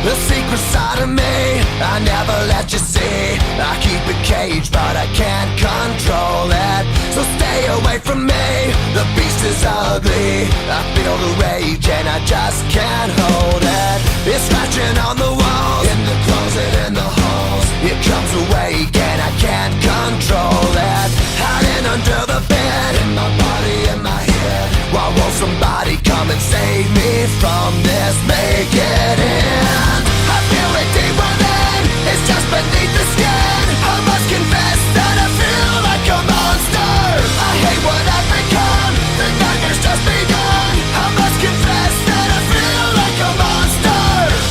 The secret side of me I never let you see. I keep it caged but I can't control it. So stay away from me, the beast is ugly. I feel the rage and I just can't hold it. It's scratching on the walls, in the closet, in the halls. It comes awake and I can't control it. Hiding under the bed, in my body, in my head. Why won't somebody come and save me from this? Make it end.